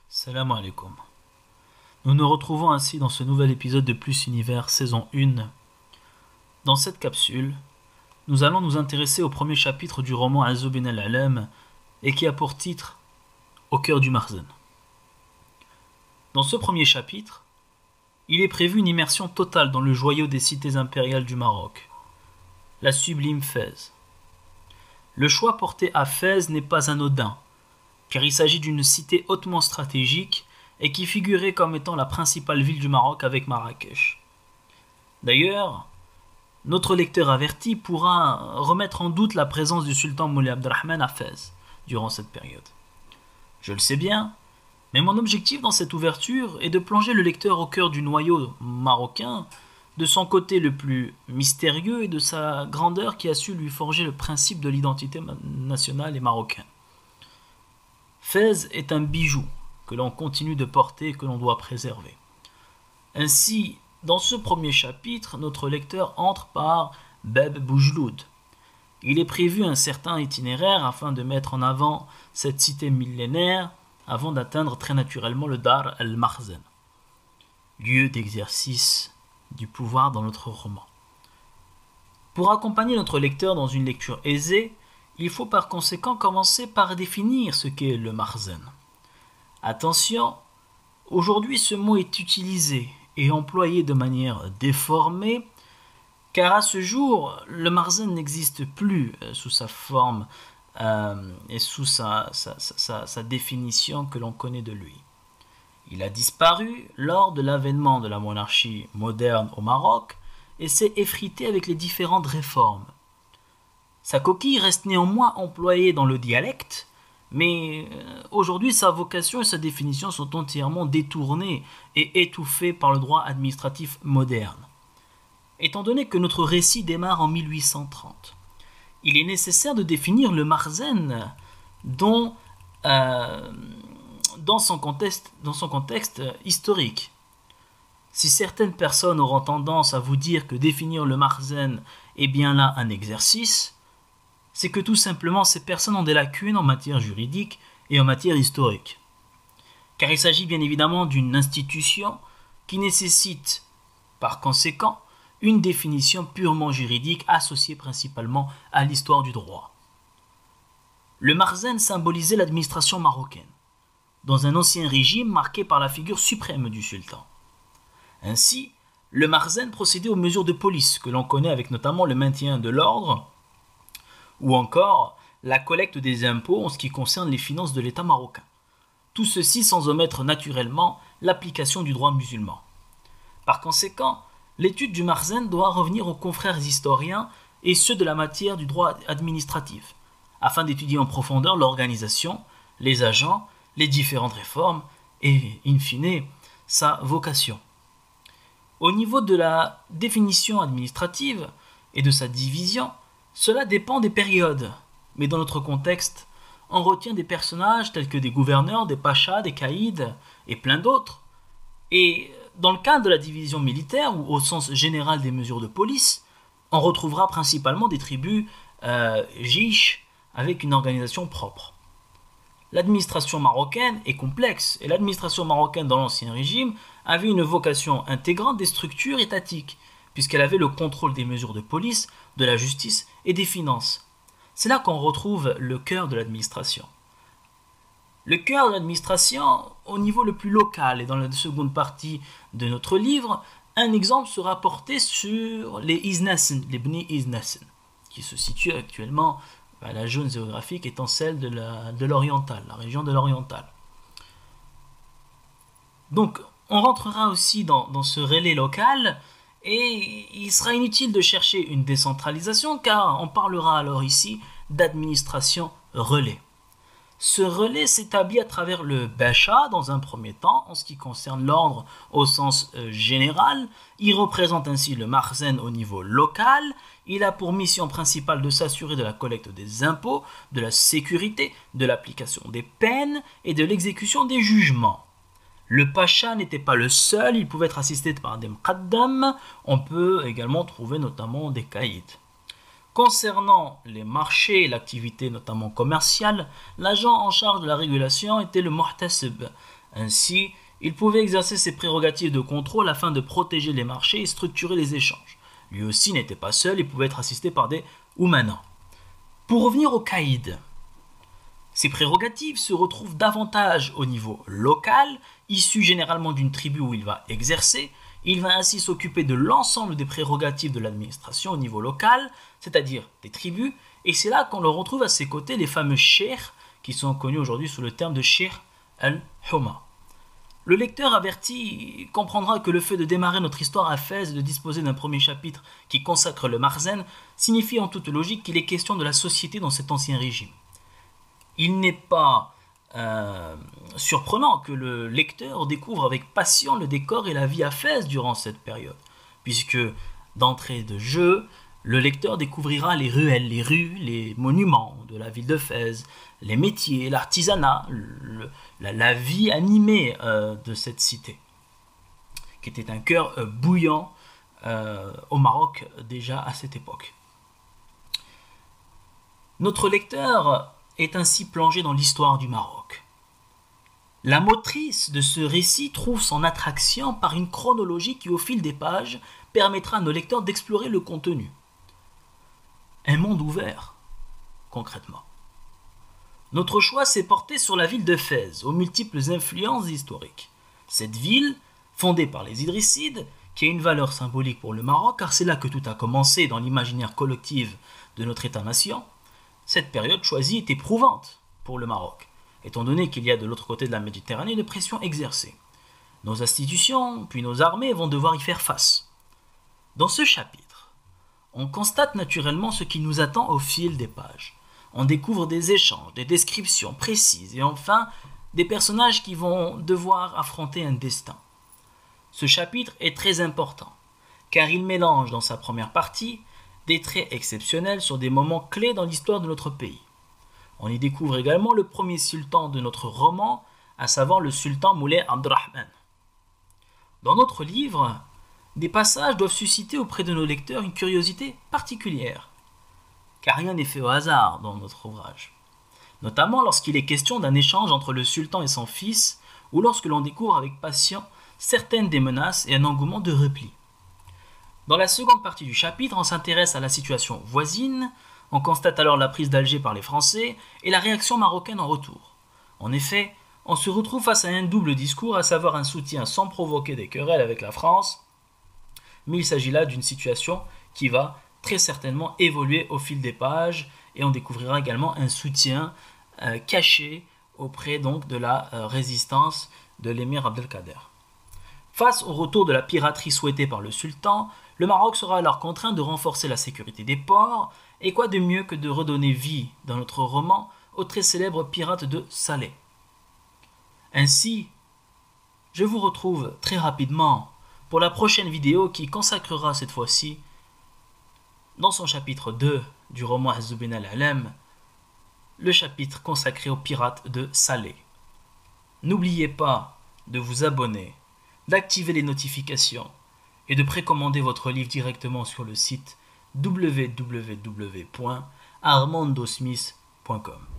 Salam alaikum. Nous nous retrouvons ainsi dans ce nouvel épisode de Plus Univers saison 1. Dans cette capsule, nous allons nous intéresser au premier chapitre du roman Azzu bin al-Alam et qui a pour titre Au cœur du Marzen. Dans ce premier chapitre, il est prévu une immersion totale dans le joyau des cités impériales du Maroc, la sublime Fès. Le choix porté à Fès n'est pas anodin, car il s'agit d'une cité hautement stratégique et qui figurait comme étant la principale ville du Maroc avec Marrakech. D'ailleurs, notre lecteur averti pourra remettre en doute la présence du sultan Moulay Abdelrahman à Fès durant cette période. Je le sais bien, mais mon objectif dans cette ouverture est de plonger le lecteur au cœur du noyau marocain, de son côté le plus mystérieux et de sa grandeur qui a su lui forger le principe de l'identité nationale et marocaine. Fès est un bijou que l'on continue de porter et que l'on doit préserver. Ainsi, dans ce premier chapitre, notre lecteur entre par Bab Boujloud. Il est prévu un certain itinéraire afin de mettre en avant cette cité millénaire avant d'atteindre très naturellement le Dar al-Marzen, lieu d'exercice du pouvoir dans notre roman. Pour accompagner notre lecteur dans une lecture aisée, il faut par conséquent commencer par définir ce qu'est le Marzen. Attention, aujourd'hui ce mot est utilisé et employé de manière déformée, car à ce jour, le Marzen n'existe plus sous sa forme et sous sa définition que l'on connaît de lui. Il a disparu lors de l'avènement de la monarchie moderne au Maroc et s'est effrité avec les différentes réformes. Sa coquille reste néanmoins employée dans le dialecte, mais aujourd'hui sa vocation et sa définition sont entièrement détournées et étouffées par le droit administratif moderne. Étant donné que notre récit démarre en 1830, il est nécessaire de définir le Marzen dans son contexte historique. Si certaines personnes auront tendance à vous dire que définir le Marzen est bien là un exercice, c'est que tout simplement ces personnes ont des lacunes en matière juridique et en matière historique. Car il s'agit bien évidemment d'une institution qui nécessite, par conséquent, une définition purement juridique associée principalement à l'histoire du droit. Le Marzen symbolisait l'administration marocaine, dans un ancien régime marqué par la figure suprême du sultan. Ainsi, le Marzen procédait aux mesures de police que l'on connaît avec notamment le maintien de l'ordre, ou encore la collecte des impôts en ce qui concerne les finances de l'État marocain. Tout ceci sans omettre naturellement l'application du droit musulman. Par conséquent, l'étude du Marzen doit revenir aux confrères historiens et ceux de la matière du droit administratif, afin d'étudier en profondeur l'organisation, les agents, les différentes réformes et, in fine, sa vocation. Au niveau de la définition administrative et de sa division, cela dépend des périodes, mais dans notre contexte, on retient des personnages tels que des gouverneurs, des pachas, des caïds et plein d'autres. Et dans le cadre de la division militaire, ou au sens général des mesures de police, on retrouvera principalement des tribus jiches avec une organisation propre. L'administration marocaine est complexe, et l'administration marocaine dans l'Ancien Régime avait une vocation intégrante des structures étatiques, puisqu'elle avait le contrôle des mesures de police, de la justice et des finances. C'est là qu'on retrouve le cœur de l'administration. Le cœur de l'administration, au niveau le plus local, et dans la seconde partie de notre livre, un exemple sera porté sur les Iznasen, les Bni Iznasen, qui se situent actuellement, la zone géographique étant celle de l'Oriental, la région de l'Oriental. Donc, on rentrera aussi dans ce relais local, et il sera inutile de chercher une décentralisation car on parlera alors ici d'administration relais. Ce relais s'établit à travers le Bacha dans un premier temps en ce qui concerne l'ordre au sens général. Il représente ainsi le Marzen au niveau local. Il a pour mission principale de s'assurer de la collecte des impôts, de la sécurité, de l'application des peines et de l'exécution des jugements. Le pacha n'était pas le seul, il pouvait être assisté par des mqaddam, on peut également trouver notamment des caïds. Concernant les marchés et l'activité notamment commerciale, l'agent en charge de la régulation était le muhtasib, Ainsi, il pouvait exercer ses prérogatives de contrôle afin de protéger les marchés et structurer les échanges. Lui aussi n'était pas seul et pouvait être assisté par des oumanans. Pour revenir au caïd, ses prérogatives se retrouvent davantage au niveau local, issu généralement d'une tribu où il va exercer. Il va ainsi s'occuper de l'ensemble des prérogatives de l'administration au niveau local, c'est-à-dire des tribus, et c'est là qu'on le retrouve à ses côtés les fameux cheikhs, qui sont connus aujourd'hui sous le terme de cheikh al-Huma. Le lecteur averti comprendra que le fait de démarrer notre histoire à Fès et de disposer d'un premier chapitre qui consacre le Marzen signifie en toute logique qu'il est question de la société dans cet ancien régime. Il n'est pas surprenant que le lecteur découvre avec passion le décor et la vie à Fès durant cette période, puisque d'entrée de jeu, le lecteur découvrira les ruelles, les rues, les monuments de la ville de Fès, les métiers, l'artisanat, la vie animée de cette cité, qui était un cœur bouillant au Maroc déjà à cette époque. Notre lecteur est ainsi plongé dans l'histoire du Maroc. La motrice de ce récit trouve son attraction par une chronologie qui, au fil des pages, permettra à nos lecteurs d'explorer le contenu. Un monde ouvert, concrètement. Notre choix s'est porté sur la ville de Fès, aux multiples influences historiques. Cette ville, fondée par les Idrissides, qui a une valeur symbolique pour le Maroc, car c'est là que tout a commencé dans l'imaginaire collectif de notre État-nation, cette période choisie est éprouvante pour le Maroc, étant donné qu'il y a de l'autre côté de la Méditerranée une pression exercée. Nos institutions, puis nos armées vont devoir y faire face. Dans ce chapitre, on constate naturellement ce qui nous attend au fil des pages. On découvre des échanges, des descriptions précises et enfin des personnages qui vont devoir affronter un destin. Ce chapitre est très important car il mélange dans sa première partie des traits exceptionnels sur des moments clés dans l'histoire de notre pays. On y découvre également le premier sultan de notre roman, à savoir le sultan Moulay Abdelrahman. Dans notre livre, des passages doivent susciter auprès de nos lecteurs une curiosité particulière, car rien n'est fait au hasard dans notre ouvrage, notamment lorsqu'il est question d'un échange entre le sultan et son fils, ou lorsque l'on découvre avec passion certaines des menaces et un engouement de repli. Dans la seconde partie du chapitre, on s'intéresse à la situation voisine, on constate alors la prise d'Alger par les Français et la réaction marocaine en retour. En effet, on se retrouve face à un double discours, à savoir un soutien sans provoquer des querelles avec la France, mais il s'agit là d'une situation qui va très certainement évoluer au fil des pages et on découvrira également un soutien caché auprès donc de la résistance de l'émir Abdelkader. Face au retour de la piraterie souhaitée par le sultan, le Maroc sera alors contraint de renforcer la sécurité des ports, et quoi de mieux que de redonner vie dans notre roman au très célèbre pirate de Salé. Ainsi, je vous retrouve très rapidement pour la prochaine vidéo qui consacrera cette fois-ci, dans son chapitre 2 du roman Azzu bin al-Alem, le chapitre consacré aux pirates de Salé. N'oubliez pas de vous abonner, d'activer les notifications et de précommander votre livre directement sur le site www.armandosmith.com.